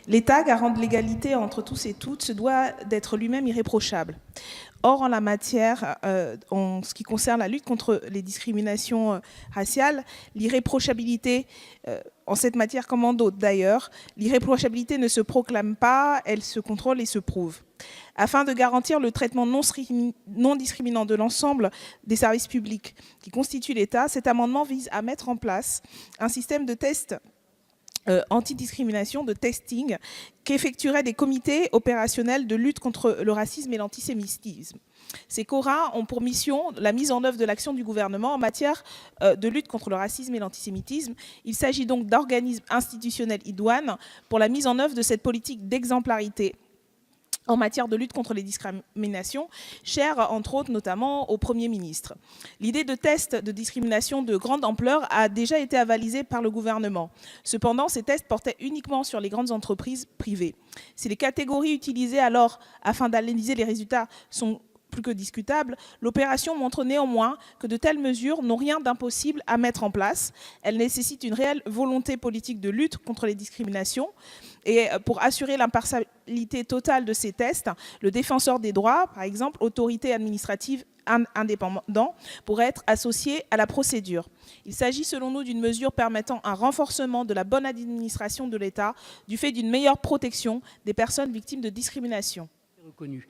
L'État, garant de l'égalité entre tous et toutes, se doit d'être lui-même irréprochable. Or, en la matière, en ce qui concerne la lutte contre les discriminations raciales, l'irréprochabilité, en cette matière comme en d'autres d'ailleurs, l'irréprochabilité ne se proclame pas, elle se contrôle et se prouve. Afin de garantir le traitement non discriminant de l'ensemble des services publics qui constituent l'État, cet amendement vise à mettre en place un système de tests antidiscrimination, de testing, qu'effectueraient des comités opérationnels de lutte contre le racisme et l'antisémitisme. Ces CORA ont pour mission la mise en œuvre de l'action du gouvernement en matière de lutte contre le racisme et l'antisémitisme. Il s'agit donc d'organismes institutionnels idoines pour la mise en œuvre de cette politique d'exemplarité en matière de lutte contre les discriminations, chère entre autres notamment au Premier ministre. L'idée de tests de discrimination de grande ampleur a déjà été avalisée par le gouvernement. Cependant, ces tests portaient uniquement sur les grandes entreprises privées. Si les catégories utilisées alors afin d'analyser les résultats sont plus que discutable, l'opération montre néanmoins que de telles mesures n'ont rien d'impossible à mettre en place. Elles nécessitent une réelle volonté politique de lutte contre les discriminations. Et pour assurer l'impartialité totale de ces tests, le défenseur des droits, par exemple, autorité administrative indépendant, pourrait être associé à la procédure. Il s'agit selon nous d'une mesure permettant un renforcement de la bonne administration de l'État du fait d'une meilleure protection des personnes victimes de discrimination. Reconnu.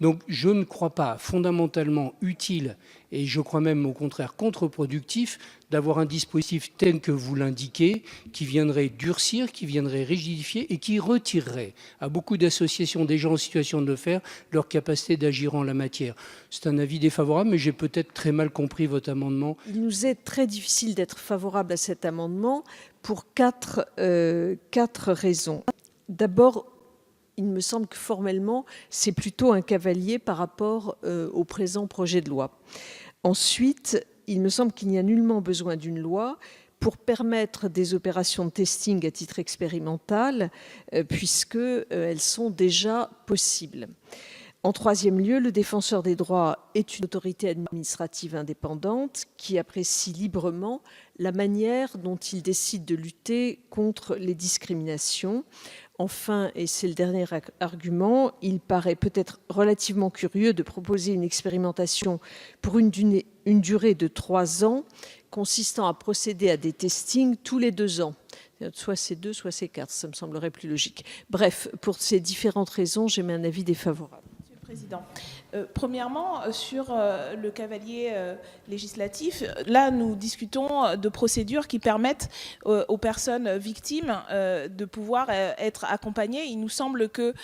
Donc je ne crois pas fondamentalement utile, et je crois même au contraire contre-productif, d'avoir un dispositif tel que vous l'indiquez, qui viendrait durcir, qui viendrait rigidifier et qui retirerait à beaucoup d'associations, des gens en situation de le faire, leur capacité d'agir en la matière. C'est un avis défavorable, mais j'ai peut-être très mal compris votre amendement. Il nous est très difficile d'être favorable à cet amendement pour quatre raisons. D'abord, il me semble que formellement, c'est plutôt un cavalier par rapport au présent projet de loi. Ensuite, il me semble qu'il n'y a nullement besoin d'une loi pour permettre des opérations de testing à titre expérimental, puisqu'elles sont déjà possibles. En troisième lieu, le défenseur des droits est une autorité administrative indépendante qui apprécie librement la manière dont il décide de lutter contre les discriminations. Enfin, et c'est le dernier argument, il paraît peut-être relativement curieux de proposer une expérimentation pour une durée de 3 ans, consistant à procéder à des testings tous les 2 ans. Soit c'est 2, soit c'est 4, ça me semblerait plus logique. Bref, pour ces différentes raisons, j'émets un avis défavorable. Monsieur le Président. Premièrement, sur le cavalier législatif, là nous discutons de procédures qui permettent aux personnes victimes de pouvoir être accompagnées. Il nous semble que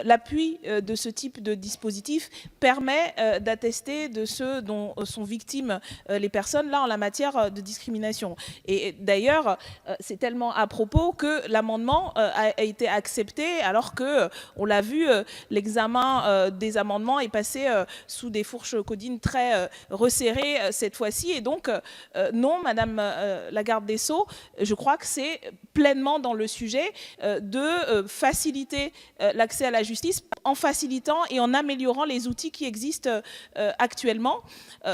l'appui de ce type de dispositif permet d'attester de ce dont sont victimes les personnes là en la matière de discrimination. Et d'ailleurs, c'est tellement à propos que l'amendement a été accepté alors que, on l'a vu, l'examen des amendements est passé sous des fourches codines très resserrées cette fois-ci. Et donc, non, Madame la garde des Sceaux, je crois que c'est pleinement dans le sujet de faciliter l'accès à la justice en facilitant et en améliorant les outils qui existent actuellement.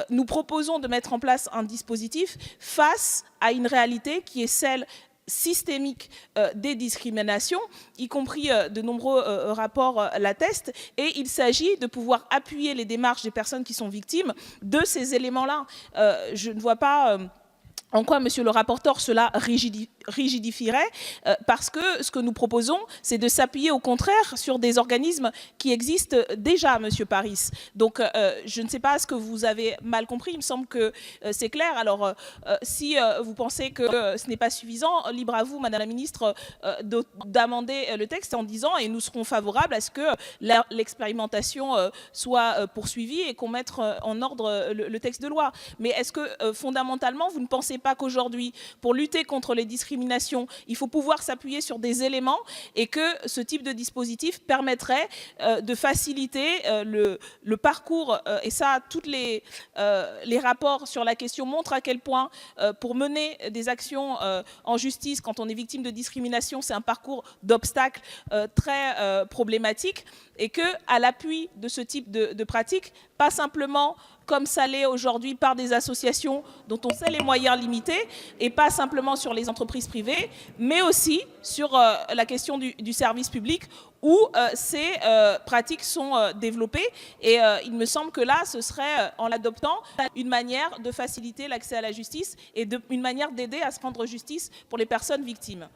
Nous proposons de mettre en place un dispositif face à une réalité qui est celle systémique des discriminations, y compris de nombreux rapports l'attestent, et il s'agit de pouvoir appuyer les démarches des personnes qui sont victimes de ces éléments-là. Je ne vois pas en quoi, monsieur le rapporteur, cela rigidifierait, parce que ce que nous proposons, c'est de s'appuyer au contraire sur des organismes qui existent déjà, monsieur Paris. Donc, je ne sais pas ce que vous avez mal compris, il me semble que c'est clair. Alors, si vous pensez que ce n'est pas suffisant, libre à vous, madame la ministre, d'amender le texte en disant, et nous serons favorables à ce que l'expérimentation soit poursuivie et qu'on mette en ordre le texte de loi. Mais est-ce que, fondamentalement, vous ne pensez pas qu'aujourd'hui, pour lutter contre les discriminations, il faut pouvoir s'appuyer sur des éléments et que ce type de dispositif permettrait de faciliter le parcours, et ça, tous les rapports sur la question montrent à quel point, pour mener des actions en justice, quand on est victime de discrimination, c'est un parcours d'obstacles très problématique, et qu'à l'appui de ce type de pratique, pas simplement comme ça l'est aujourd'hui par des associations dont on sait les moyens limités, et pas simplement sur les entreprises privées, mais aussi sur la question du service public, où ces pratiques sont développées. Et il me semble que là, ce serait, en l'adoptant, une manière de faciliter l'accès à la justice et une manière d'aider à se rendre justice pour les personnes victimes.